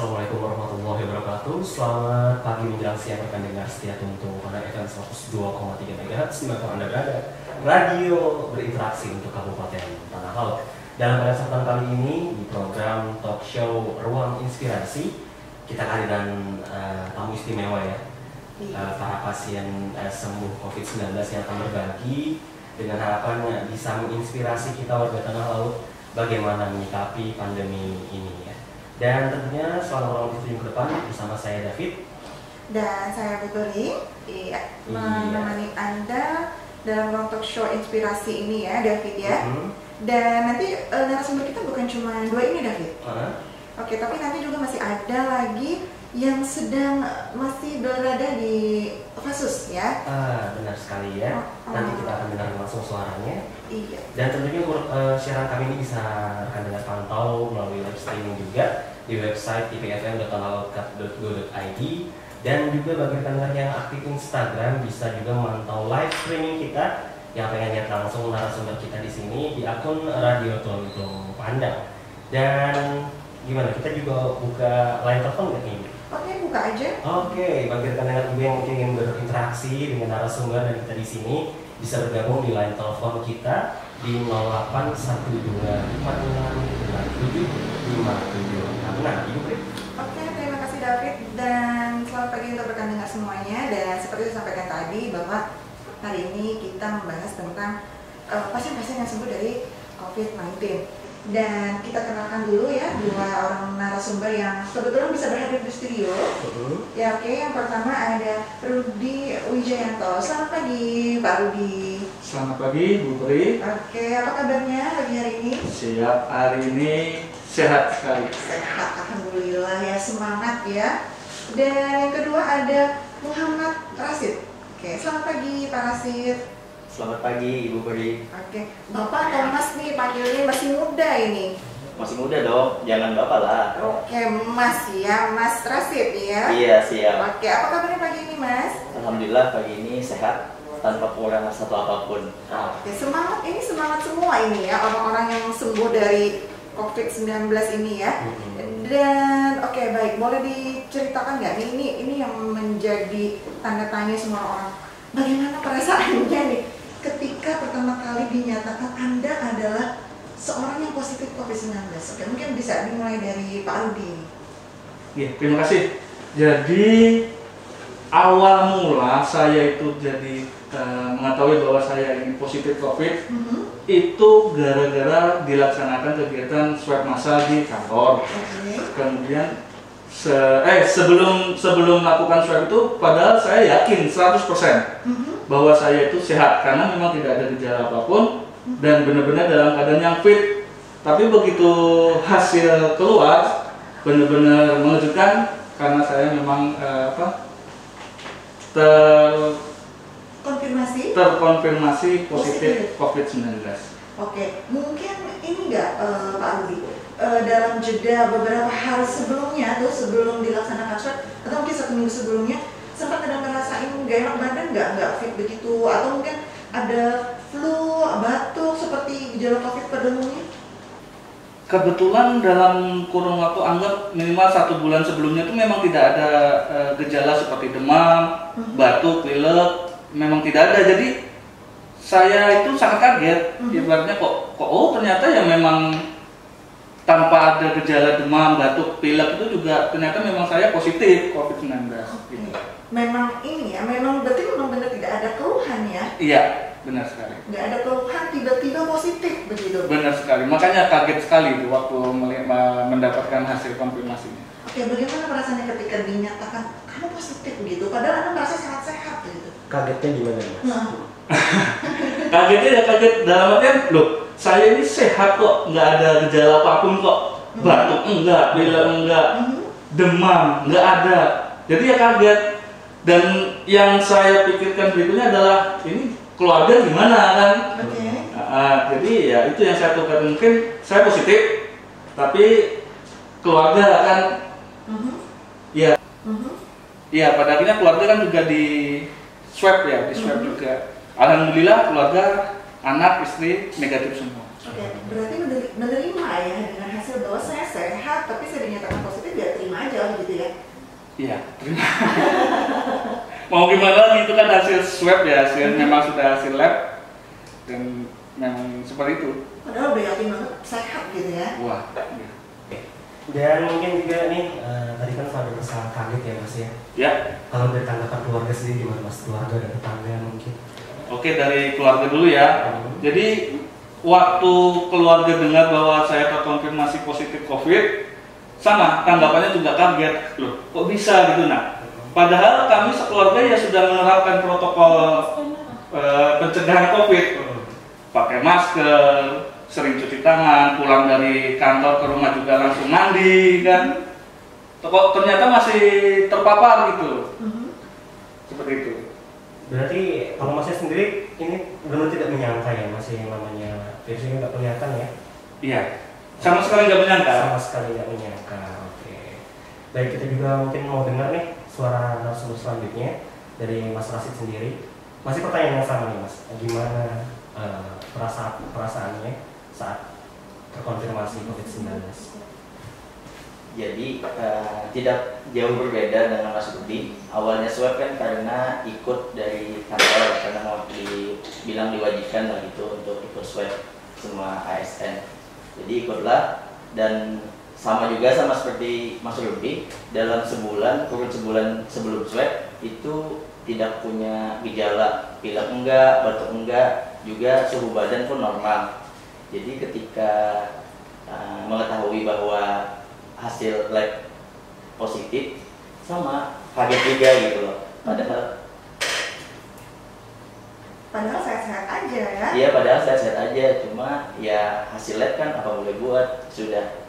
Assalamualaikum warahmatullahi wabarakatuh. Selamat pagi menjelang siang rekan dengar setia Tuntung pada FM 102,3 MHz dimanapun Anda berada. Radio berinteraksi untuk Kabupaten Tanah Laut. Dalam pada kesempatan kali ini di program talk show Ruang Inspirasi kita kehadiran tamu istimewa ya. Para pasien sembuh COVID-19 yang akan berbagi dengan harapan bisa menginspirasi kita warga Tanah Laut bagaimana menyikapi pandemi ini ya. Dan tentunya selama waktu ke depan bersama saya David dan saya Putri menemani Anda dalam ruang talk show inspirasi ini ya David ya. Dan nanti narasumber kita bukan cuma dua ini David. Oke, tapi nanti juga masih ada lagi yang sedang masih berada di kasus ya. Benar sekali ya. Nanti kita akan dengar langsung suaranya. Iya. Dan tentunya siaran kami ini bisa rekan dengar pantau melalui live streaming juga di website tvfm.tanahalaut.go.id, dan juga bagi rekan dengar yang aktif Instagram bisa juga memantau live streaming kita yang pengen lihat langsung narasumber kita di sini di akun Radio Tuntung Pandang. Dan gimana, kita juga buka line telepon nggak nih? Oke, buka aja. Oke, bagi rekan dengar juga yang mungkin ingin berinteraksi dengan narasumber dan kita di sini bisa bergabung di line telepon kita di 0812469757. Nah, Ibu Pri. Oke, terima kasih David dan selamat pagi untuk rekan dengar semuanya. Dan seperti saya sampaikan tadi bahwa hari ini kita membahas tentang pasien-pasien yang sembuh dari COVID-19. Dan kita kenalkan dulu ya dua orang narasumber yang kebetulan bisa berhadir di studio. Ya oke, yang pertama ada Rudi Wijayanto. Selamat pagi Pak Rudi. Selamat pagi Bu Puri. Oke, apa kabarnya pagi hari ini? Siap, hari ini sehat sekali. Sehat, alhamdulillah ya, semangat ya. Dan yang kedua ada Muhammad Rasid. Oke, selamat pagi Pak Rasid. Selamat pagi Ibu Peri. Oke, Bapak atau Mas nih panggilnya masih muda ini? Masih muda dong, jangan Bapak lah. Oke, Mas ya, Mas Rasid ya? Iya, siap. Oke, apa kabarnya pagi ini Mas? Alhamdulillah pagi ini sehat, tanpa kekurangan satu apapun. Oke, semangat, ini semangat semua ini ya, orang-orang yang sembuh dari COVID-19 ini ya. Dan oke, baik, boleh diceritakan nggak nih, ini yang menjadi tanda tanya semua orang. Bagaimana perasaannya nih ketika pertama kali dinyatakan Anda adalah seorang yang positif COVID-19? Oke, mungkin bisa dimulai dari Pak Rudi. Ya, terima kasih. Jadi awal mula saya itu jadi mengetahui bahwa saya ini positif COVID itu gara-gara dilaksanakan kegiatan swab massal di kantor. Kemudian sebelum melakukan swab itu, padahal saya yakin 100% bahwa saya itu sehat karena memang tidak ada gejala apapun dan benar-benar dalam keadaan yang fit. Tapi begitu hasil keluar benar-benar mengejutkan karena saya memang terkonfirmasi positif COVID-19. Oke, mungkin ini enggak Pak Rudi, dalam jeda beberapa hari sebelumnya tuh sebelum dilaksanakan swab atau mungkin 1 minggu sebelumnya sempat ada ngerasain gak enak badan nggak fit begitu, atau mungkin ada flu, batuk seperti gejala COVID pada umumnya? Kebetulan dalam kurun waktu anggap minimal 1 bulan sebelumnya itu memang tidak ada gejala seperti demam, batuk, pilek, memang tidak ada. Jadi saya itu sangat kaget, ibaratnya kok ternyata ya memang tanpa ada gejala demam, batuk, pilek itu juga ternyata memang saya positif COVID-19. Gitu. Memang ini ya, berarti memang benar tidak ada keluhan ya? Iya, benar sekali. Nggak ada keluhan, tiba-tiba positif begitu? Benar sekali, makanya kaget sekali waktu mendapatkan hasil konfirmasinya. Oke, bagaimana perasaannya ketika dinyatakan kamu positif begitu? Padahal Anda merasa sehat-sehat gitu. Kagetnya gimana Mas? Kagetnya ya kaget dalam artian, loh saya ini sehat kok, nggak ada gejala apapun kok, batuk enggak, pilek enggak, demam enggak ada. Jadi ya kaget. Dan yang saya pikirkan berikutnya adalah ini keluarga gimana kan? Jadi ya itu yang saya tukar, mungkin saya positif, tapi keluarga kan, ya, pada akhirnya keluarga kan juga di swab ya, juga. Alhamdulillah keluarga anak, istri negatif semua. Oke, berarti menerima ya dengan hasil bahwa saya sehat, tapi saya dinyatakan positif, ya terima aja gitu ya? Iya, terima. Mau gimana, itu kan hasil swab ya, memang sudah hasil lab, dan memang seperti itu. Padahal udah yakin banget sehat gitu ya? Wah, iya. Dan mungkin juga nih, tadi kan ada rasa kaget ya Mas ya? Ya. Kalau dari tanggapan keluarga sendiri gimana Mas? Keluarga dan tetangga mungkin? Oke, dari keluarga dulu ya. Jadi waktu keluarga dengar bahwa saya terkonfirmasi positif COVID, sama tanggapannya juga kaget, loh kok bisa gitu. Nah, padahal kami sekeluarga ya sudah menerapkan protokol pencegahan COVID, pakai masker, sering cuci tangan, pulang dari kantor ke rumah juga langsung mandi kan. Kok ternyata masih terpapar gitu, seperti itu. Berarti kalau Masnya sendiri ini benar tidak menyangka ya Mas yang namanya virus ini nggak kelihatan ya? Iya, sama sekali nggak menyangka. Sama sekali nggak menyangka. Oke. Baik, kita juga mungkin mau dengar nih suara narasumber selanjutnya dari Mas Rasid sendiri. Masih pertanyaan yang sama nih Mas. Gimana perasaannya saat terkonfirmasi COVID-19? Jadi tidak jauh berbeda dengan Mas Budi. Awalnya swab kan karena ikut dari kantor, karena mau dibilang diwajibkan lah gitu untuk ikut swab semua ASN. Jadi ikutlah, dan sama juga sama seperti Mas Budi, dalam sebulan, kurun sebulan sebelum swab itu tidak punya gejala, pilek enggak, batuk enggak, juga suhu badan pun normal. Jadi ketika mengetahui bahwa hasil lab positif, sama kaget juga gitu loh. Padahal sehat-sehat aja ya? Iya, padahal sehat-sehat aja, cuma ya hasil lab kan apa boleh buat, sudah.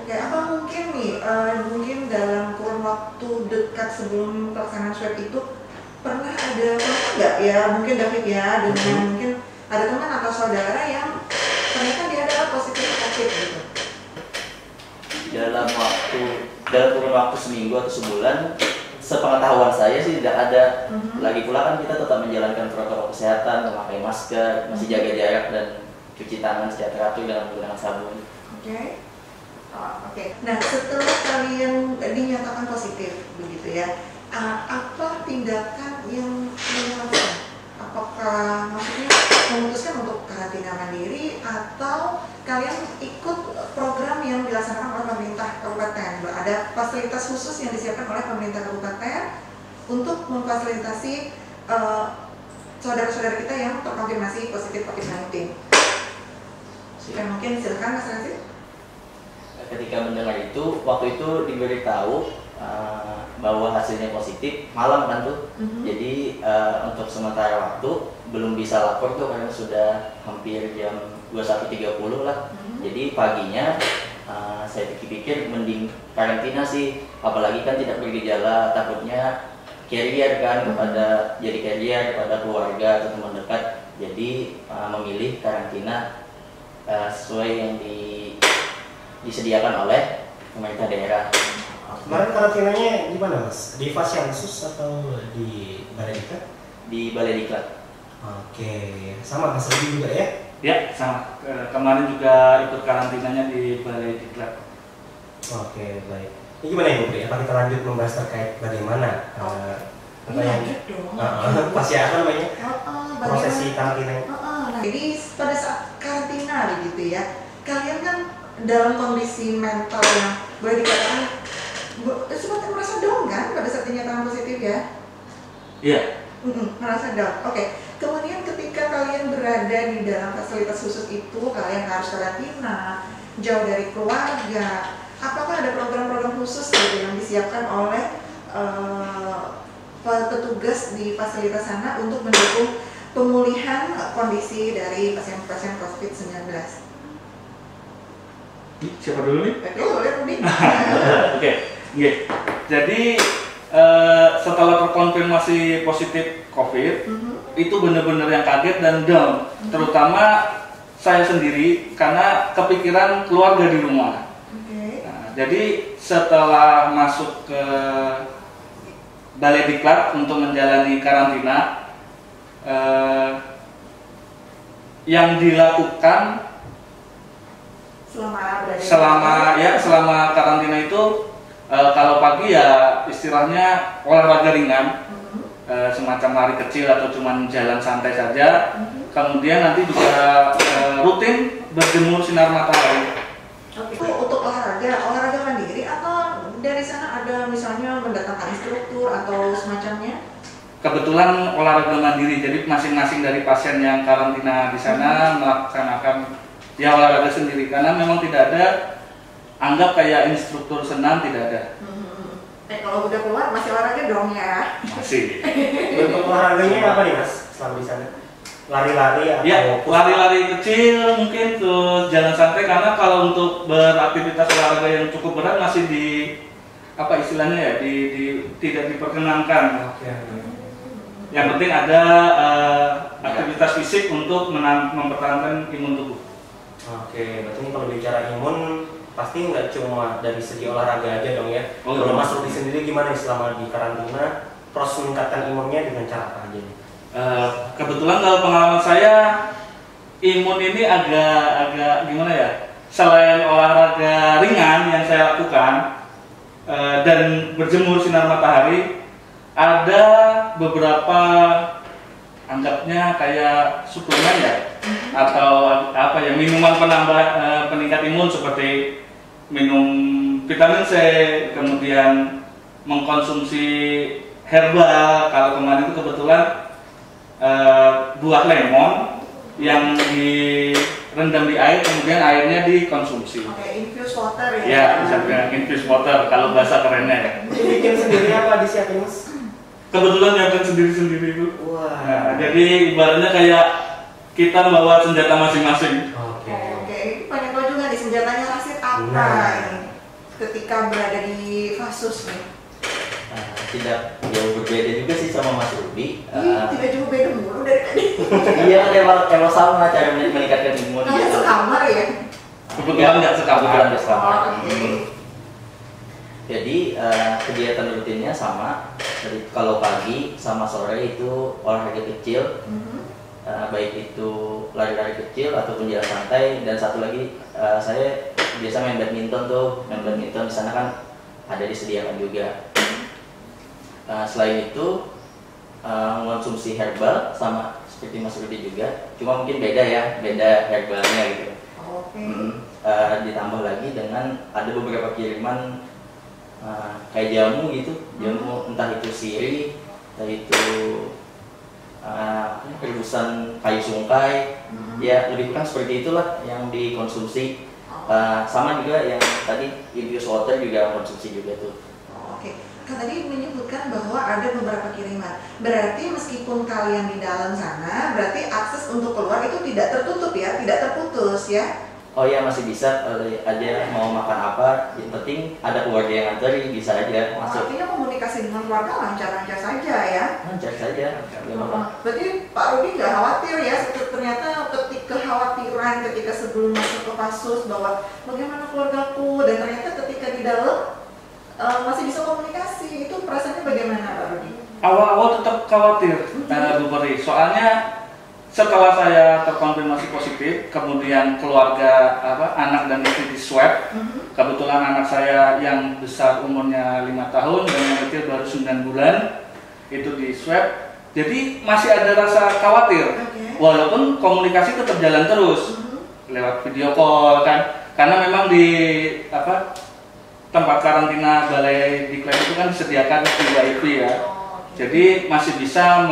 Oke, apa mungkin nih, mungkin dalam kurun waktu dekat sebelum pelaksanaan swab itu pernah nggak ya, mungkin David ya, dengan mungkin ada teman atau saudara yang ternyata dia adalah positif COVID gitu? Dalam kurun waktu seminggu atau sebulan, sepengetahuan saya sih tidak ada. Lagi pula kan kita tetap menjalankan protokol kesehatan, memakai masker, masih jaga jarak, dan cuci tangan secara teratur dengan menggunakan sabun. Oke. Nah, setelah kalian dinyatakan positif begitu ya, apa tindakan yang dilakukan? Apakah maksudnya memutuskan untuk karantina mandiri atau kalian ikut program yang dilaksanakan oleh pemerintah kabupaten? Ada fasilitas khusus yang disiapkan oleh pemerintah kabupaten untuk memfasilitasi saudara-saudara kita yang terkonfirmasi positif COVID-19. Ya, mungkin silakan Mas Rasid. Ketika mendengar itu, waktu itu diberitahu bahwa hasilnya positif malam kan tuh. Jadi untuk sementara waktu belum bisa lapor tuh karena sudah hampir jam 21.30 lah. Jadi paginya saya pikir-pikir mending karantina sih, apalagi kan tidak bergejala, takutnya carrier kan jadi carrier kepada keluarga atau teman dekat. Jadi memilih karantina sesuai yang disediakan oleh pemerintah daerah. Kemarin karantinanya gimana Mas? Di Fasyansus atau di Balai Diklat? Di Balai Diklat. Oke, sama Mas Rudi juga ya? Ya, sama. Kemarin juga ikut karantinanya di Balai Diklat. Oke, baik. Ini gimana Ibu Pri? Apa kita lanjut membahas terkait bagaimana lanjut dong. namanya? Prosesi karantina. Nah, jadi pada saat karantina begitu ya, kalian kan dalam kondisi mental yang boleh dikatakan sempat merasa down kan pada saat dinyatakan positif ya? Iya. Merasa down. Oke. Kemudian ketika kalian berada di dalam fasilitas khusus itu, kalian harus karantina, jauh dari keluarga. Apakah ada program-program khusus gitu yang disiapkan oleh petugas di fasilitas sana untuk mendukung pemulihan kondisi dari pasien-pasien COVID-19? Siapa dulu nih? Boleh, Rudi. Oke. Jadi setelah terkonfirmasi positif COVID, itu benar-benar yang kaget dan down. Terutama saya sendiri karena kepikiran keluarga di rumah. Nah, jadi setelah masuk ke Balai Diklat untuk menjalani karantina, yang dilakukan selama karantina itu kalau pagi ya istilahnya olahraga ringan, semacam lari kecil atau cuman jalan santai saja. Kemudian nanti juga rutin berjemur sinar matahari. Oke. Untuk olahraga mandiri atau dari sana ada misalnya mendatangkan instruktur atau semacamnya? Kebetulan olahraga mandiri, jadi masing-masing dari pasien yang karantina di sana melaksanakan ya olahraga sendiri karena memang tidak ada, anggap kayak instruktur senam, tidak ada. Kalau udah keluar masih olahraga dong ya? Masih. Bentuk olahraganya apa nih Mas selama di sana? Lari-lari atau ya, lari-lari kecil mungkin tuh jalan santai, karena kalau untuk beraktivitas olahraga yang cukup berat masih di apa istilahnya ya tidak diperkenankan. Yang penting ada aktivitas fisik untuk mempertahankan imun tubuh. Oke, berarti kalau bicara imun pasti nggak cuma dari segi olahraga aja dong ya. Kalau Mas Rudi sendiri gimana nih selama di karantina, proses meningkatkan imunnya dengan cara apa aja nih? Kebetulan kalau pengalaman saya, imun ini agak gimana ya? Selain olahraga ringan yang saya lakukan dan berjemur sinar matahari, ada beberapa anggapnya kayak suplemen ya, atau apa ya, minuman penambah peningkat imun seperti minum vitamin C, kemudian mengkonsumsi herbal. Kalau kemarin itu kebetulan buah lemon yang direndam di air, kemudian airnya dikonsumsi. Oke, infused water ya? Ya, bisa bilang infused water kalau bahasa kerennya ya. Bikin sendiri apa disiapin Mas? Kebetulan nyiapin sendiri-sendiri itu. Wah. Nah, jadi ibaratnya kayak kita membawa senjata masing-masing. Oke. Pengen tahu juga nih senjatanya Rasid apa ini ketika berada di Fasus nih? Tidak jauh berbeda juga sih sama Mas Rudi. Tidak jauh beda mulu dari tadi. Iya, emang sama cara meningkatkan imun. Nggak sekamar ya? Kebetulan nggak sekamar. Jadi kegiatan rutinnya sama. Jadi kalau pagi sama sore itu olahraga kecil, baik itu lari-lari kecil ataupun jalan santai. Dan satu lagi saya biasa main badminton tuh. Main badminton di sana kan ada disediakan juga. Selain itu mengonsumsi herbal sama seperti Mas Rudi juga, cuma mungkin beda herbalnya gitu. Ditambah lagi dengan ada beberapa kiriman kayak jamu gitu, jamu entah itu sirih, entah itu rebusan kayu sungkai, ya lebih kurang seperti itulah yang dikonsumsi. Sama juga yang tadi infused water juga konsumsi juga tuh. Kan tadi menyebutkan bahwa ada beberapa kiriman. Berarti meskipun kalian di dalam sana, berarti akses untuk keluar itu tidak tertutup ya, tidak terputus ya? Oh ya, masih bisa aja mau makan apa, yang penting ada keluarga yang nganterin, bisa aja masuk. Artinya komunikasi dengan keluarga lancar-lancar saja ya? Lancar saja. Berarti Pak Rudi nggak khawatir ya, ternyata kekhawatiran ketika sebelum masuk ke Fasus bahwa bagaimana keluargaku, dan ternyata ketika di dalam masih bisa komunikasi, itu perasaannya bagaimana Pak Rudi? Awal-awal tetap khawatir, Bu Peri. Soalnya setelah saya terkonfirmasi positif, kemudian keluarga anak dan istri di swab. Kebetulan anak saya yang besar umurnya 5 tahun dan yang kecil baru 9 bulan itu di swab. Jadi masih ada rasa khawatir, walaupun komunikasi tetap jalan terus lewat video call kan, karena memang di tempat karantina balai diklat itu kan disediakan VIP ya. Jadi masih bisa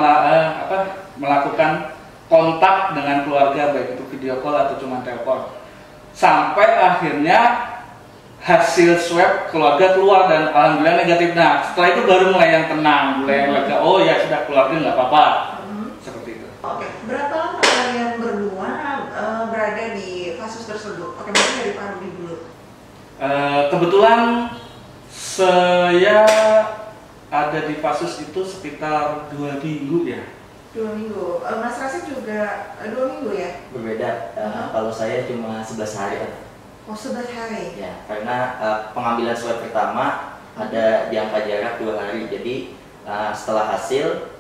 melakukan kontak dengan keluarga, baik itu video call atau cuma telepon. Sampai akhirnya hasil swab keluarga keluar dan alhamdulillah negatif. Nah, setelah itu baru mulai yang tenang, mulai yang lega. Oh ya sudah, keluarga nggak apa-apa. Seperti itu. Oke, berapa lama kalian berdua berada di Fasus tersebut? Oke, mungkin dari Pak Rudi dulu. Kebetulan saya ada di Fasus itu sekitar 2 minggu ya. 2 minggu. Mas Rasid juga 2 minggu ya? Berbeda. Kalau saya cuma 11 hari. Oh, 11 hari. Ya, karena pengambilan swab pertama ada jangka jarak 2 hari. Jadi setelah hasil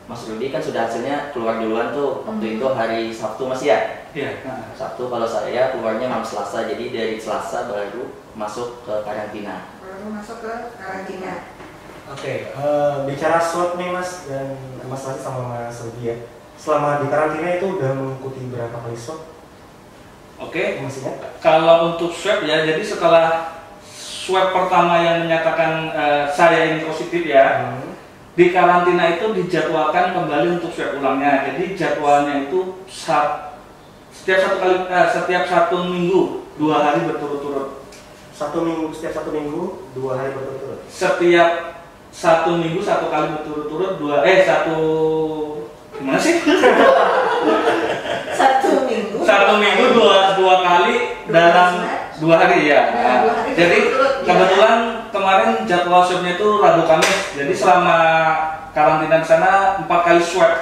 Mas Rudi kan sudah hasilnya keluar duluan tuh. Waktu itu hari Sabtu Mas ya? Iya. Sabtu, kalau saya keluarnya malam Selasa, jadi dari Selasa baru masuk ke karantina. Baru masuk ke karantina. Oke, bicara swab nih Mas dan Mas Lasi sama Mas Rudi ya. Selama di karantina itu udah mengikuti berapa kali swab? Oke. Masih ingat? Kalau untuk swab ya, jadi setelah swab pertama yang menyatakan saya ini positif ya, di karantina itu dijadwalkan kembali untuk swab ulangnya. Jadi jadwalnya itu setiap satu minggu 2 hari berturut-turut. Setiap satu minggu 2 hari berturut-turut. Setiap 1 minggu 1 kali berturut-turut gimana sih? 1 minggu. 1 minggu dua kali dalam 2 hari ya. Dalam 2 hari Jadi berturut-turut, ya. kebetulan kemarin jadwal swabnya itu Rabu Kamis. Jadi selama karantina di sana 4 kali swab.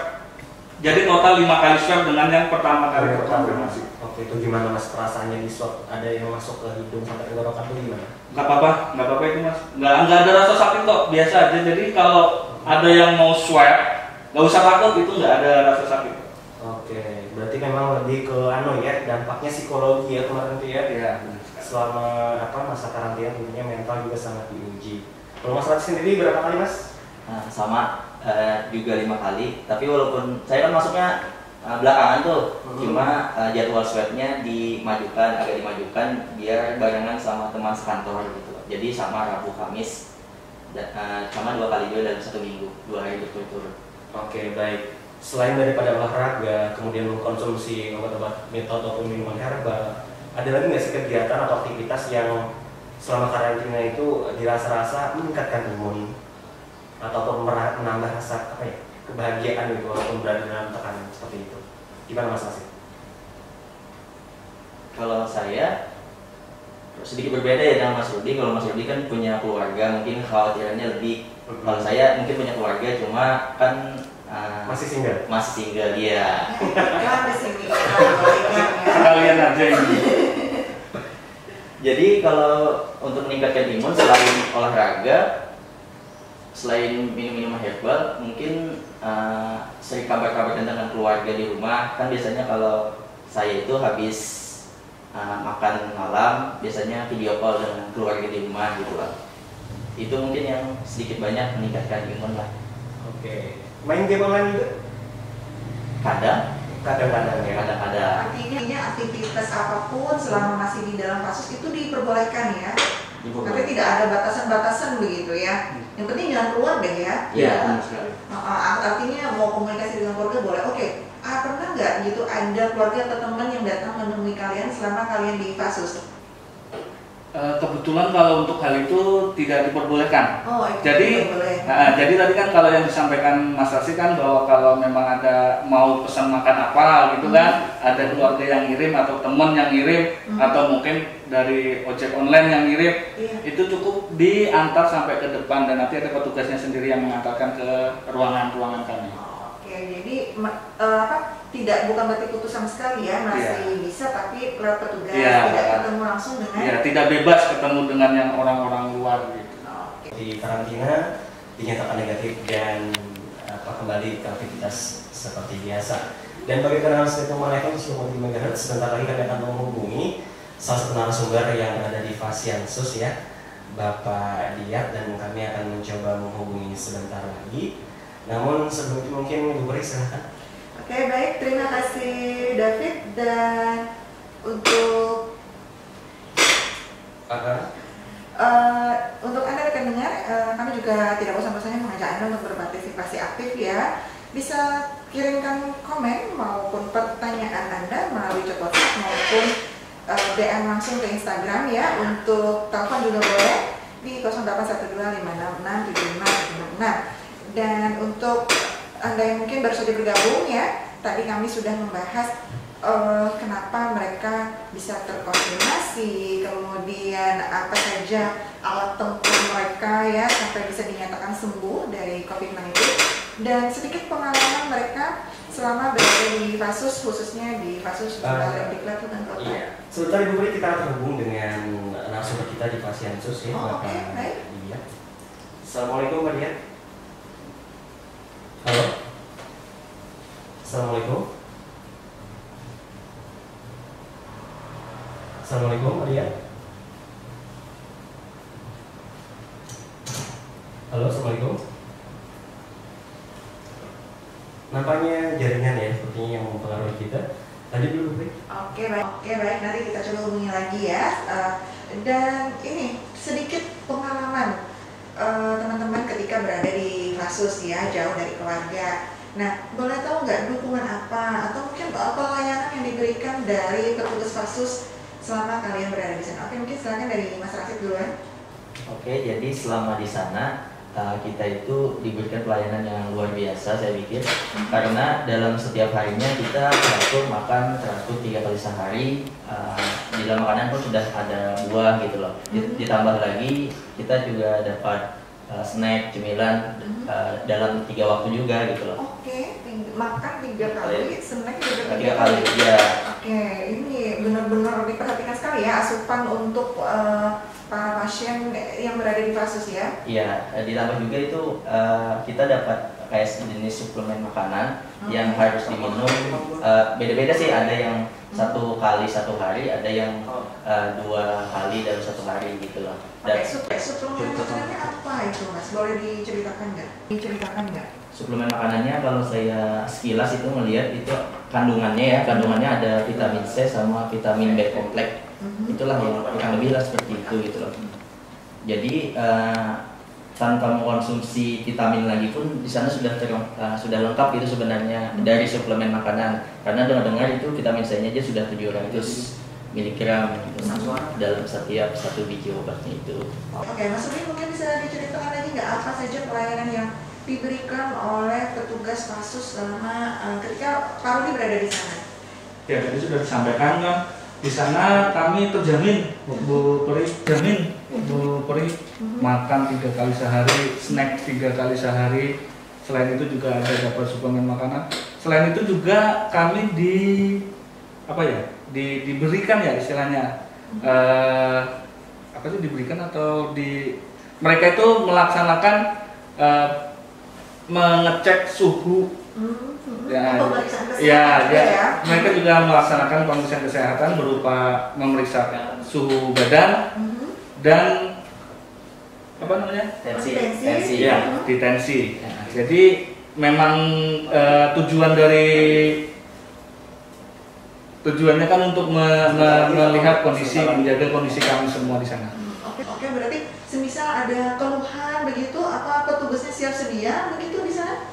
Jadi total 5 kali swab dengan yang pertama kali terkonfirmasi. Oke, itu gimana Mas perasaannya di swab? Ada yang masuk ke hidung sampai ke tenggorokan itu gimana? Nggak apa-apa itu Mas. Nggak ada rasa sakit kok, biasa aja. Jadi kalau ada yang mau swab, nggak usah takut, itu nggak ada rasa sakit. Oke, berarti memang lebih ke dampaknya psikologi ya kemarin tuh ya. Iya. Selama masa karantina tentunya mental juga sangat diuji. Kalau Mas Lati sendiri berapa kali Mas? Nah, sama juga 5 kali. Tapi walaupun saya kan masuknya belakangan tuh, cuma jadwal swabnya agak dimajukan biar barengan sama teman sekantor gitu. Jadi sama Rabu Kamis, sama 2 kali juga dalam 1 minggu, 2 hari berturut-turut. Oke, baik. Selain daripada olahraga, kemudian mengkonsumsi obat-obat metode ataupun minuman herbal, ada lagi nggak sih kegiatan atau aktivitas yang selama karantina itu dirasa-rasa meningkatkan imun ataupun menambah rasa kebahagiaan gitu walaupun berada dalam tekanan seperti itu? Gimana Mas Asif? Kalau saya sedikit berbeda ya dengan Mas Rudi. Kalau Mas Rudi kan punya keluarga, mungkin khawatirannya lebih. Kalau saya mungkin punya keluarga, cuma kan masih single? Masih single, iya. Kan di sini Kalian aja ini. Jadi kalau untuk meningkatkan imun selain olahraga, selain minum-minum herbal, mungkin sering kabar-kabar tentang keluarga di rumah. Kan biasanya kalau saya itu habis makan malam, biasanya video call dengan keluarga di rumah gitu lah. Itu mungkin yang sedikit banyak meningkatkan imun lah. Oke. Main game online juga? Kadang-kadang ya. Kadang-kadang. Artinya aktivitas apapun selama masih di dalam kasus itu diperbolehkan ya. Tapi tidak ada batasan-batasan begitu ya. Yang penting jangan keluar deh ya. Iya. Artinya mau komunikasi dengan keluarga boleh. Oke. Pernah nggak gitu ada keluarga atau teman yang datang menemui kalian selama kalian di kasus? Kebetulan kalau untuk hal itu tidak diperbolehkan. Oh, itu Jadi, tidak boleh. jadi tadi kan kalau yang disampaikan Mas Rasi kan bahwa kalau memang ada mau pesan makan apa gitu kan, ada keluarga yang ngirim atau teman yang ngirim atau mungkin dari ojek online yang ngirim, itu cukup diantar sampai ke depan dan nanti ada petugasnya sendiri yang mengantarkan ke ruangan-ruangan kami. Oke, jadi bukan berarti putus sama sekali ya, masih bisa tapi lewat petugas, tidak ketemu langsung dengan. Iya, tidak bebas ketemu dengan yang orang-orang luar gitu. Di karantina dinyatakan negatif dan kembali ke aktivitas seperti biasa. Dan bagi kanal Setia Mengenai 93 MHz, sebentar lagi kami akan menghubungi salah satu narasumber yang ada di Fasiansus ya, Bapak Diat, dan kami akan mencoba menghubungi sebentar lagi. Namun sebelum itu mungkin Ibu Beri silahkan. Oke, baik, terima kasih David. Dan untuk untuk Anda rekan dengar, kami juga tidak bosan-bosannya mengajak Anda untuk berpartisipasi aktif ya. Bisa kirimkan komen maupun pertanyaan Anda melalui chat WhatsApp maupun DM langsung ke Instagram ya. Untuk telepon juga boleh di 0812566756. Dan untuk Anda yang mungkin baru saja bergabung ya, tadi kami sudah membahas kenapa mereka bisa terkonfirmasi, kemudian apa saja alat tempur mereka ya sampai bisa dinyatakan sembuh dari COVID-19, dan sedikit pengalaman mereka selama berada di Fasus, khususnya di Fasus Remdiklat dan Kota. Iya. Sebentar Ibu Beri, kita terhubung dengan narasumber kita di Fasiansus ya, Bapak baik. Diat. Assalamualaikum Pak Diat. Halo. Assalamualaikum. Assalamualaikum, Adia. Halo, assalamualaikum. Nampaknya jaringan ya, sepertinya yang mempengaruhi kita. Lanjut dulu, Bri. Oke baik. Nanti kita coba hubungi lagi ya. Dan ini sedikit pengalaman teman-teman ketika berada di Fasus ya, jauh dari keluarga. Nah, boleh tahu nggak dukungan apa atau mungkin pelayanan yang diberikan dari petugas Fasus selama kalian berada di sana? Oke, mungkin silakan dari Mas Rasid duluan. Oke, jadi selama di sana kita itu diberikan pelayanan yang luar biasa saya pikir, karena dalam setiap harinya kita teratur makan 3 kali sehari. Di dalam makanan pun sudah ada buah gitu loh. Ditambah lagi kita juga dapat snack, cemilan dalam 3 waktu juga gitu loh. Oke, makan 3 kali, snack juga 3 kali ya. Oke, ini benar-benar diperhatikan sekali ya asupan untuk para pasien yang berada di Fasus ya. Iya, ditambah juga itu kita dapat kayak jenis suplemen makanan yang harus diminum. Beda-beda sih, ada yang 1 kali 1 hari, ada yang 2 kali dalam 1 hari gitu loh. Oke, suplemen makanannya apa itu Mas? Boleh diceritakan nggak? Suplemen makanannya kalau saya sekilas itu melihat itu kandungannya ada vitamin C sama vitamin B kompleks. Itulah yang kurang lebih lah seperti itu gitu loh. Jadi tanpa mengkonsumsi vitamin lagi pun di sana sudah lengkap itu sebenarnya dari suplemen makanan. Karena dengar itu vitamin C-nya aja sudah 700 miligram dalam setiap 1 biji obatnya itu. Oke, Mas Uli mungkin bisa diceritakan lagi nggak apa saja pelayanan yang diberikan oleh petugas Fasus selama ketika Pak Rudi berada di sana? Ya, tadi sudah disampaikan kan. Di sana kami terjamin, Bu Peri, makan 3 kali sehari, snack 3 kali sehari. Selain itu juga ada dapat suplemen makanan. Selain itu juga kami diberikan ya istilahnya diberikan atau mereka itu melaksanakan mengecek suhu. Mereka juga melaksanakan pemeriksaan kesehatan berupa memeriksa suhu badan dan tensi. Ya, di tensi. Jadi memang tujuannya kan untuk melihat menjaga kondisi kami semua di sana. Oke, berarti semisal ada keluhan begitu, apa petugasnya siap sedia begitu di sana?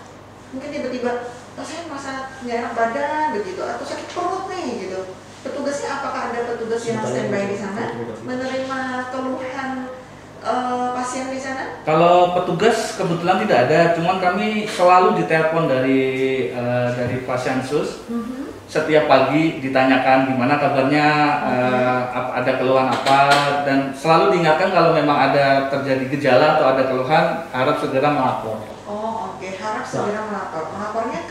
Mungkin tiba-tiba saya merasa nggak enak badan begitu atau sakit perut nih gitu. Petugasnya apakah ada petugas yang standby di sana menerima keluhan pasien di sana? Kalau petugas kebetulan tidak ada, cuman kami selalu ditelepon dari pasien sus. Setiap pagi ditanyakan gimana kabarnya, ada keluhan apa, dan selalu diingatkan kalau memang ada terjadi gejala atau ada keluhan harap segera melapor. Oh, oke, harap segera melapor. Melapornya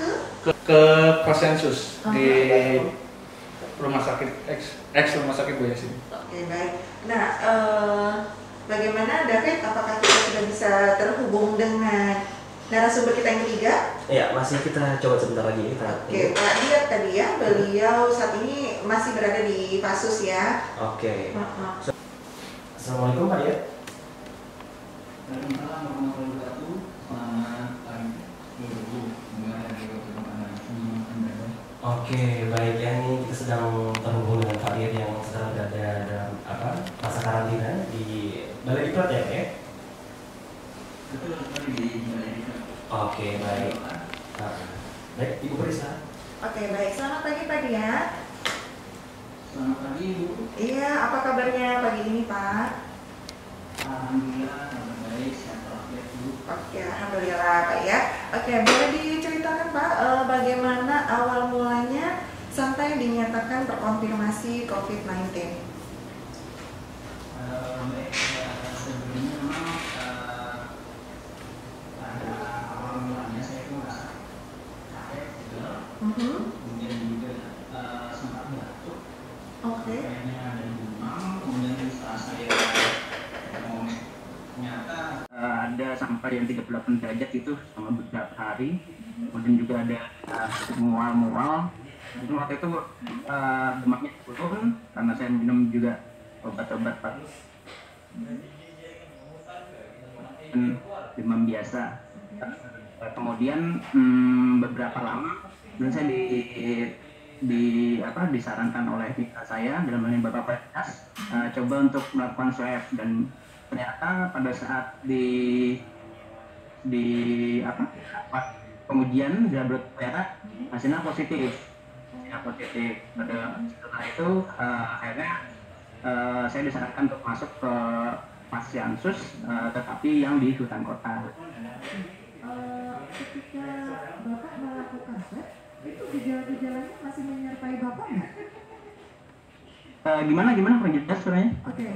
ke pasien sus di rumah sakit ex rumah sakit Buya sini. Oke, baik. Nah, bagaimana David? Apakah kita sudah bisa terhubung dengan narasumber kita yang ketiga? Ya, masih kita coba sebentar lagi. Oke, Pak Diat tadi ya, beliau saat ini masih berada di Fasus ya. Oke. Assalamualaikum Pak Diat. Oke, baik ya, ini kita sedang terhubung dengan Pak Diat yang sedang berada dalam masa karantina di Balai Diklat ya, Pak ya? Oke, baik. Baik, Ibu Perisa. Oke, baik. Selamat pagi Pak Diat. Selamat pagi Bu. Iya, apa kabarnya pagi ini Pak? Alhamdulillah, baik, sehat walafiat Bu. Oke, alhamdulillah Pak ya. Oke, boleh diceritakan Pak bagaimana awal mulanya sampai dinyatakan terkonfirmasi COVID-19? Baik, sebelumnya memang pada awal mulanya saya itu sakit gitu. Kemudian juga sempat batuk. Oke. Kayaknya ada demam. Kemudian setelah saya ternyata ada sampai sampai yang 38 derajat itu selama beberapa hari. Kemudian juga ada mual-mual. Itu waktu itu demamnya turun karena saya minum juga obat-obat demam biasa. Kemudian beberapa lama dan saya disarankan oleh mitra saya dalam hal ini Bapak Petas coba untuk melakukan swab, dan ternyata pada saat pengujian ternyata hasilnya positif. Setelah itu akhirnya saya disarankan untuk masuk ke Pasyansus, tetapi yang di hutan kota. Ketika Bapak melakukan swab, itu gejala-gejalanya masih menyertai Bapak nggak? Gimana perjelas sebenarnya? Oke,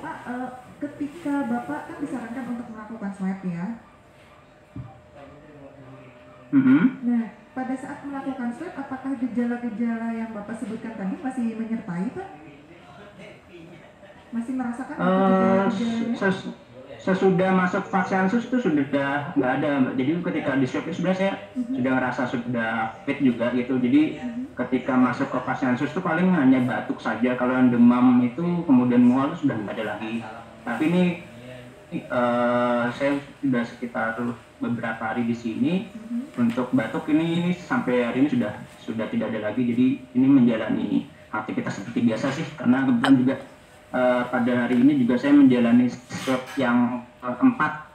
Pak, ketika Bapak kan disarankan untuk melakukan swab ya. Nah, pada saat melakukan swab, apakah gejala-gejala yang Bapak sebutkan tadi masih menyertai, Pak? Masih merasakan gejala-gejalanya? Sesudah masuk Pasyansus itu sudah nggak ada, Mbak. Jadi ketika di swab itu sebenarnya saya sudah ngerasa sudah fit juga gitu. Jadi ketika masuk ke Pasyansus itu paling hanya batuk saja. Kalau yang demam itu kemudian mual itu sudah nggak ada lagi. Tapi ini saya sudah sekitar beberapa hari di sini. Untuk batuk ini sampai hari ini sudah tidak ada lagi. Jadi ini menjalani aktivitas seperti biasa sih, karena kebetulan juga pada hari ini juga saya menjalani swab yang keempat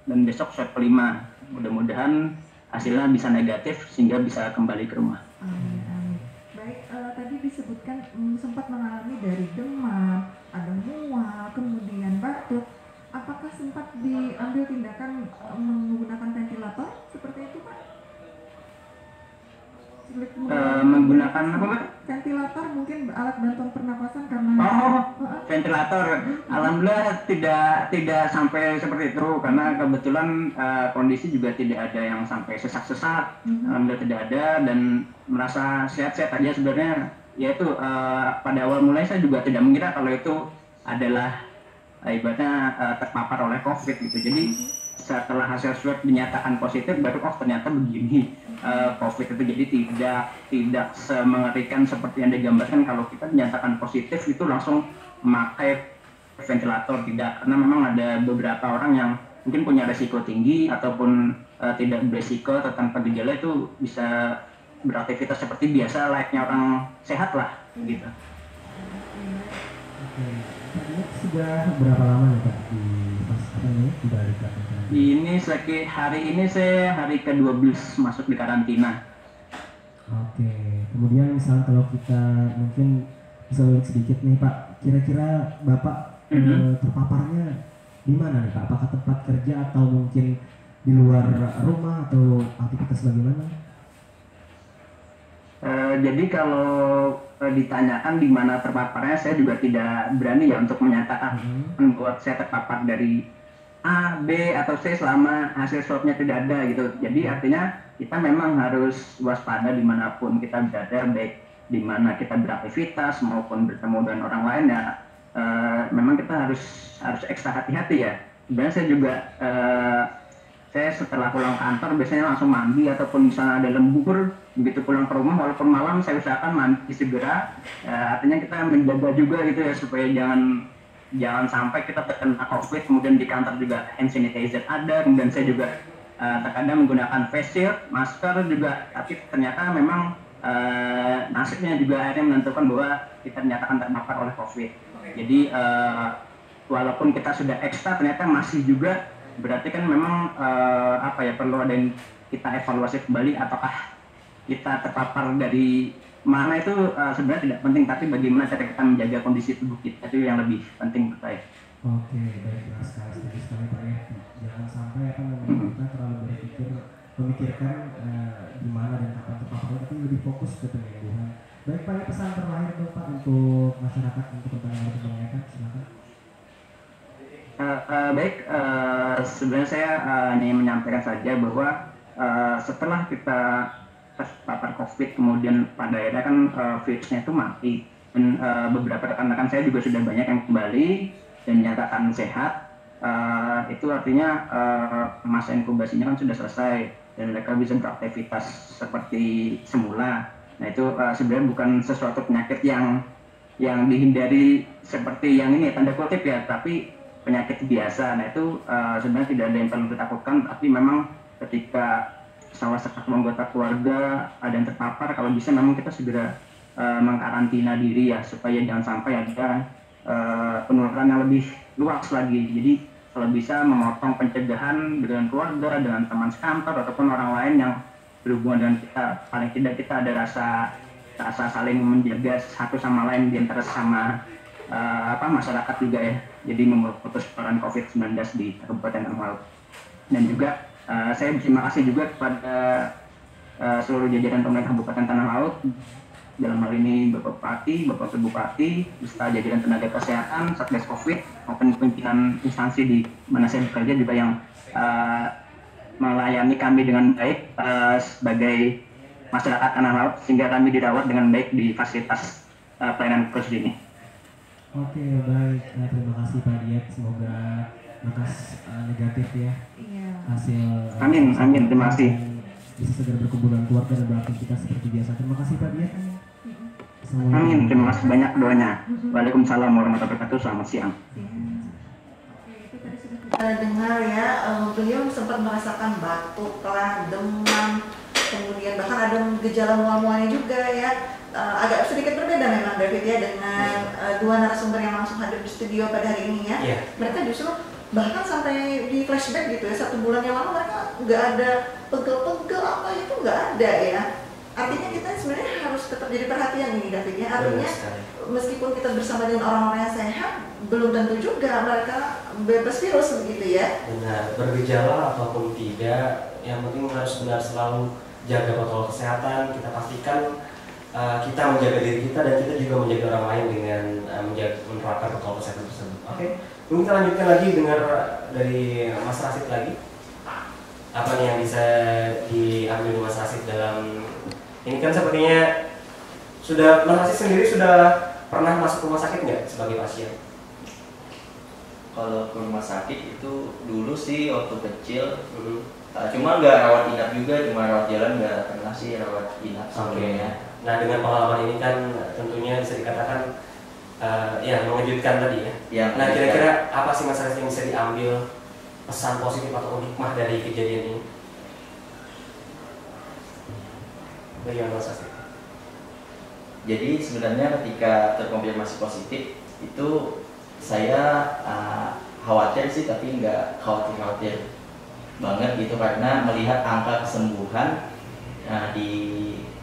dan besok swab kelima. Mudah-mudahan hasilnya bisa negatif sehingga bisa kembali ke rumah. Amin. Baik, tadi disebutkan sempat mengalami dari demam, ada mual, kemudian batuk. Apakah sempat diambil tindakan menggunakan ventilator seperti itu, Pak? Menggunakan apa, Pak? Ventilator, mungkin alat bantuan pernapasan karena ventilator. Alhamdulillah tidak sampai seperti itu, karena kebetulan kondisi juga tidak ada yang sampai sesak-sesak. Alhamdulillah tidak ada, dan merasa sehat-sehat aja sebenarnya. Yaitu pada awal mulai saya juga tidak mengira kalau itu adalah ibaratnya terpapar oleh COVID gitu. Jadi setelah hasil swab dinyatakan positif, baru ternyata begini COVID itu. Jadi tidak semengerikan seperti yang digambarkan kalau kita dinyatakan positif itu langsung memakai ventilator, tidak. Karena memang ada beberapa orang yang mungkin punya resiko tinggi ataupun tidak beresiko tanpa gejala itu bisa beraktivitas seperti biasa layaknya orang sehat lah gitu. Sudah berapa lama nih Pak di Bali? Ini hari ini saya hari ke-12 masuk di karantina. Oke, kemudian misalnya kalau kita mungkin bisa sedikit nih Pak, kira-kira Bapak terpaparnya di mana nih Pak? Apakah tempat kerja atau mungkin di luar rumah atau aktivitas bagaimana? Jadi kalau ditanyakan di mana terpaparnya, saya juga tidak berani ya untuk menyatakan buat saya terpapar dari A, B, atau C selama hasil swabnya tidak ada gitu. Jadi artinya kita memang harus waspada dimanapun kita berada, baik di mana kita beraktivitas maupun bertemu dengan orang lain ya. Memang kita harus ekstra hati-hati ya. Sebenarnya saya juga saya setelah pulang kantor biasanya langsung mandi, ataupun misalnya ada lembur begitu pulang ke rumah walaupun malam saya usahakan mandi segera. Artinya kita menjaga juga gitu ya, supaya jangan sampai kita terkena COVID. Kemudian di kantor juga hand sanitizer ada, kemudian saya juga terkadang menggunakan face shield, masker juga, tapi ternyata memang nasibnya juga akhirnya menentukan bahwa kita dinyatakan terpapar oleh COVID. Jadi walaupun kita sudah ekstra, ternyata masih juga, berarti kan memang perlu ada yang kita evaluasi kembali, apakah kita terpapar dari mana itu sebenarnya tidak penting, tapi bagaimana cara kita menjaga kondisi tubuh kita itu yang lebih penting menurut saya. Oke, baik, setuju sekali Pak ya. Jangan sampai kita terlalu memikirkan di mana dan kapan terpaparnya, tapi lebih fokus ke penyembuhan. Baik Pak, pesan terakhir Bapak untuk masyarakat untuk pertanyaan kebanyakan, silakan. Sebenarnya saya hanya menyampaikan saja bahwa setelah kita terpapar COVID, kemudian pada akhirnya kan virusnya itu mati, dan beberapa rekan-rekan saya juga sudah banyak yang kembali dan dinyatakan sehat. itu artinya masa inkubasinya kan sudah selesai dan mereka bisa beraktivitas seperti semula. Nah itu sebenarnya bukan sesuatu penyakit yang dihindari seperti yang ini tanda kutip ya, tapi penyakit biasa. Nah itu sebenarnya tidak ada yang perlu ditakutkan, tapi memang ketika salah satu anggota keluarga ada yang terpapar, kalau bisa memang kita segera mengkarantina diri ya, supaya jangan sampai ada penularan yang lebih luas lagi. Jadi kalau bisa memotong pencegahan dengan keluarga, dengan teman sekantor ataupun orang lain yang berhubungan dengan kita. Paling tidak kita ada rasa saling menjaga satu sama lain di antara sama masyarakat juga ya. Jadi memutus penularan COVID-19 di Kabupaten Tanah Laut. Dan juga saya berterima kasih juga kepada seluruh jajaran pemerintah Kabupaten Tanah Laut, dalam hal ini Bapak Bupati, Bapak Wakil Bupati, beserta jajaran tenaga kesehatan, Satgas Covid, maupun pimpinan instansi di mana saya bekerja juga yang melayani kami dengan baik sebagai masyarakat Tanah Laut, sehingga kami dirawat dengan baik di fasilitas pelayanan khusus ini. Oke, baik. Terima kasih Pak Diet. Semoga lekas negatif ya. Iya. Hasil. Amin, terima kasih. Bisa segera berkumpul dengan keluarga dan beraktivitas seperti biasa. Terima kasih Pak Diet. Amin, terima kasih banyak doanya. Waalaikumsalam warahmatullahi wabarakatuh. Selamat siang. Kita dengar ya, beliau sempat merasakan batuk lah, demam, kemudian bahkan ada gejala mual-mualnya juga ya. Agak sedikit berbeda memang David ya dengan dua narasumber yang langsung hadir di studio pada hari ini ya. Yeah. Mereka justru bahkan sampai di flashback gitu ya, 1 bulan yang lalu mereka nggak ada pegel-pegel apa itu nggak ada ya. Artinya kita sebenarnya harus tetap jadi perhatian ini David ya. Artinya meskipun kita bersama dengan orang-orang yang sehat, belum tentu juga mereka bebas virus begitu ya. Benar, bergejala ataupun tidak, yang penting harus benar selalu jaga protokol kesehatan. Kita pastikan kita menjaga diri kita dan kita juga menjaga orang lain dengan menerapkan protokol kesehatan tersebut. Oke, mungkin kita lanjutkan lagi dengar dari Mas Rasid lagi. Apa nih yang bisa diambil Mas Rasid dalam ini? Kan sepertinya Mas Rasid sendiri sudah pernah masuk rumah sakit nggak sebagai pasien? Kalau ke rumah sakit itu dulu sih waktu kecil, cuma nggak rawat inap juga, cuma rawat jalan, nggak pernah sih rawat inap sebelumnya. Nah dengan pengalaman ini kan tentunya bisa dikatakan ya mengejutkan tadi ya. Ya, nah kira-kira apa sih Mas Rasid yang bisa diambil pesan positif atau hikmah dari kejadian ini? Bagaimana Mas Rasid? Jadi sebenarnya ketika terkonfirmasi positif itu saya khawatir sih, tapi nggak khawatir banget gitu, karena melihat angka kesembuhan di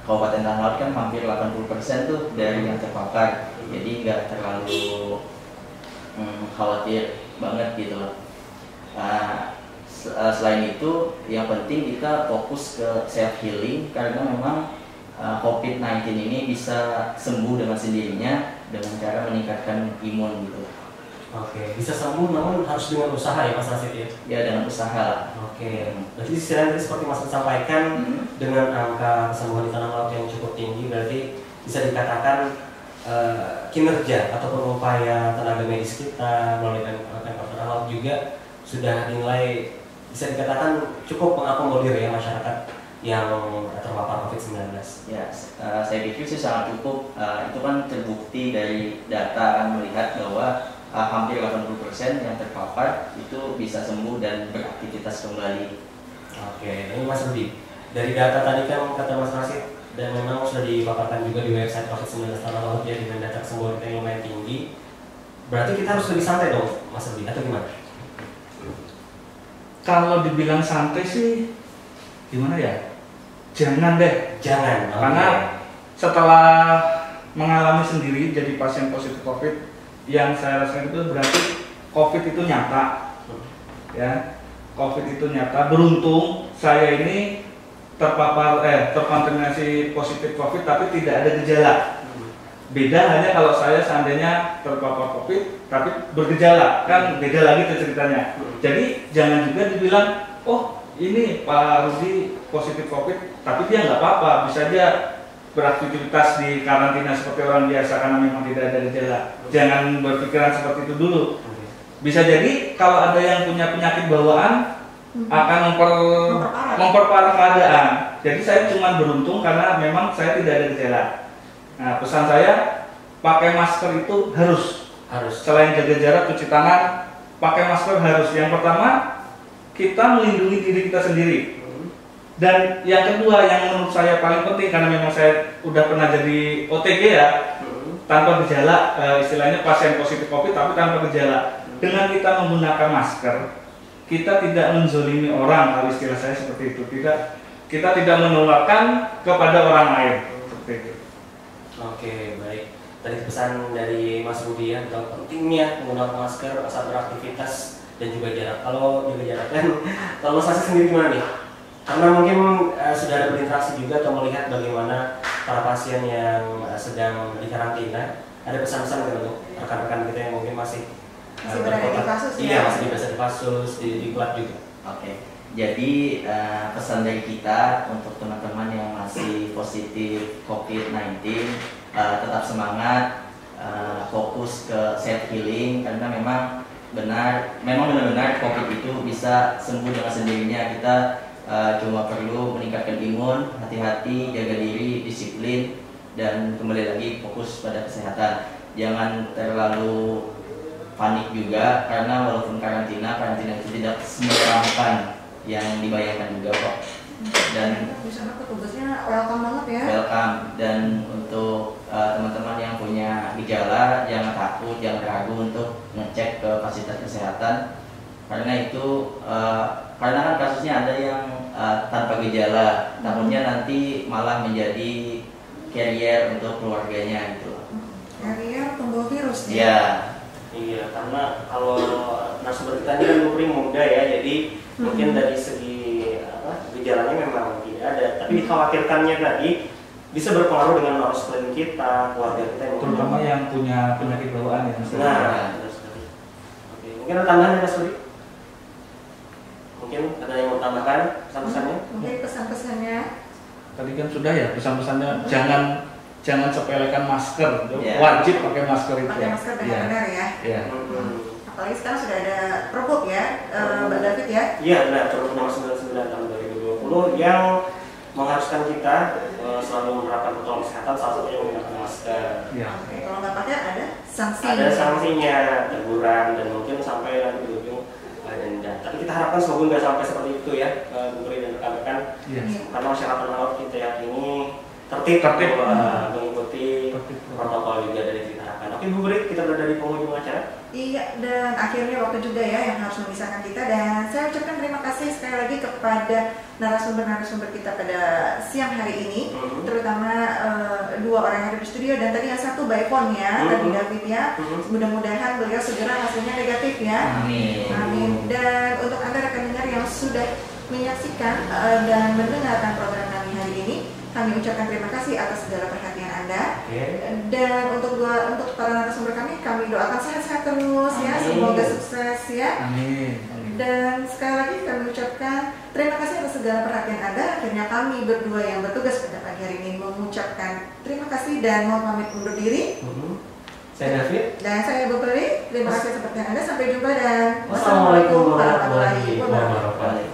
Kabupaten Tanah Laut kan hampir 80% tuh dari yang terpapar, jadi nggak terlalu khawatir banget gitu loh. Selain itu yang penting kita fokus ke self healing, karena memang COVID-19 ini bisa sembuh dengan sendirinya dengan cara meningkatkan imun gitu. Oke, bisa sembuh namun harus dengan usaha ya Mas Rasid ya? Ya, dengan usaha. Oke, berarti istilahnya seperti Mas Rasid sampaikan, dengan angka kesembuhan di Tanah Laut yang cukup tinggi, berarti bisa dikatakan kinerja ataupun upaya tenaga medis kita melalui Pemkab Tanah Laut juga sudah dinilai bisa dikatakan cukup mengakomodir ya masyarakat yang terpapar COVID-19. Ya, saya pikir sih sangat cukup. Itu kan terbukti dari data kan, melihat bahwa hampir 80% yang terpapar itu bisa sembuh dan beraktivitas kembali. Oke, ini Mas Rudi. Dari data tadi kan kata Mas Rasid, dan memang sudah dipaparkan juga di website COVID-19 Tanah Laut ya, dengan data kesembuhan kita yang lumayan tinggi. Berarti kita harus lebih santai dong Mas Rudi, atau gimana? Kalau dibilang santai sih gimana ya? Jangan deh. Jangan. Karena setelah mengalami sendiri jadi pasien positif COVID, yang saya rasakan itu berarti COVID itu nyata, ya. COVID itu nyata. Beruntung saya ini terkontaminasi positif COVID tapi tidak ada gejala. Beda hanya kalau saya seandainya terpapar COVID tapi bergejala, kan beda lagi tuh ceritanya. Jadi jangan juga dibilang, oh ini Pak Rudi positif COVID tapi dia nggak apa-apa, bisa aja beraktivitas di karantina seperti orang biasa karena memang tidak ada gejala. Jangan berpikiran seperti itu dulu. Bisa jadi kalau ada yang punya penyakit bawaan akan memperparah keadaan. Jadi saya cuma beruntung karena memang saya tidak ada gejala. Nah, pesan saya pakai masker itu harus. Selain jaga jarak, cuci tangan, pakai masker harus. Yang pertama, kita melindungi diri kita sendiri. Dan yang kedua yang menurut saya paling penting, karena memang saya udah pernah jadi OTG ya, tanpa gejala, istilahnya pasien positif COVID tapi tanpa gejala. Dengan kita menggunakan masker, kita tidak menzolimi orang, kalau istilah saya seperti itu. Kita tidak menularkan kepada orang lain. Seperti itu. Oke, baik. Tadi pesan dari Mas Budi ya tentang pentingnya menggunakan masker saat beraktivitas dan juga jarak. Kalau juga jarak kan, kalau Mas Asih sendiri gimana nih? Karena mungkin sudah ada berinteraksi juga atau melihat bagaimana para pasien yang sedang di karantina. Ada pesan-pesan untuk rekan-rekan kita yang mungkin masih berada di kasus ya? Iya, masih berada di kasus, di lab juga. Oke. Jadi pesan dari kita untuk teman-teman yang masih positif COVID-19, tetap semangat, fokus ke self healing karena memang benar-benar COVID itu bisa sembuh dengan sendirinya. Kita cuma perlu meningkatkan imun, hati-hati, jaga diri, disiplin, dan kembali lagi fokus pada kesehatan. Jangan terlalu panik juga karena walaupun karantina itu tidak menyeramkan yang dibayangkan juga kok. Dan di sana petugasnya welcome banget ya. Welcome. Dan untuk teman-teman yang punya gejala, jangan takut, jangan ragu untuk ngecek ke fasilitas kesehatan. Karena itu karena kan kasusnya ada yang tanpa gejala, takutnya nanti malah menjadi carrier untuk keluarganya gitu. Carrier pembawa virus nih. Iya. Iya, karena kalau narasumber kita ini kan umurnya muda ya, jadi mungkin dari segi gejalanya memang tidak ada, tapi dikhawatirkannya tadi bisa berpengaruh dengan arus sekeliling kita, keluarga kita yang Terutama yang punya penyakit bawaan ya. Nah, benar sekali. Oke, mungkin ada tambahan ya Mas Budi? Mungkin ada yang mau tambahkan pesan-pesannya? Mungkin pesan-pesannya. Tadi kan sudah ya pesan-pesannya, jangan sepelekan masker, Yeah. wajib pakai masker itu. Pakai masker benar-benar ya. Iya. Apalagi sekarang sudah ada Pergub ya, Mbak David ya. Iya benar, Pergub nomor 99 tahun 2020 yang mengharuskan kita selalu menerapkan protokol kesehatan, salah satunya menggunakan masker. Iya. Oke, kalau nggak pakai ada sanksi. Ada sanksinya, teguran, dan mungkin sampai nanti di ujung denda. Tapi kita harapkan semoga nggak sampai seperti itu ya, Bu Pri dan rekan-rekan. Iya. Karena masyarakat Laut kita yakini tertib mengikuti protokol juga dari kita harapkan. Oke Bu Pri, kita berada di penghujung acara. Iya, dan akhirnya waktu juga ya yang harus memisahkan kita. Dan saya ucapkan terima kasih sekali lagi kepada narasumber-narasumber kita pada siang hari ini, terutama dua orang yang ada di studio dan tadi yang satu by phone ya, tadi David ya. Mudah-mudahan beliau segera hasilnya negatif ya. Amin. Amin. Dan untuk Anda rekan dengar yang sudah menyaksikan dan mendengarkan program kami hari ini, kami ucapkan terima kasih atas segala perhatian Anda. Dan untuk para narasumber kami doakan sehat-sehat terus ya, semoga sukses ya. Amin. Dan sekali lagi kami ucapkan terima kasih atas segala perhatian Anda. Akhirnya kami berdua yang bertugas pada pagi hari ini mengucapkan terima kasih dan mohon pamit undur diri. Saya David. Dan saya Bu Pri. Terima kasih seperti Anda. Sampai jumpa dan Wassalamualaikum warahmatullahi wabarakatuh.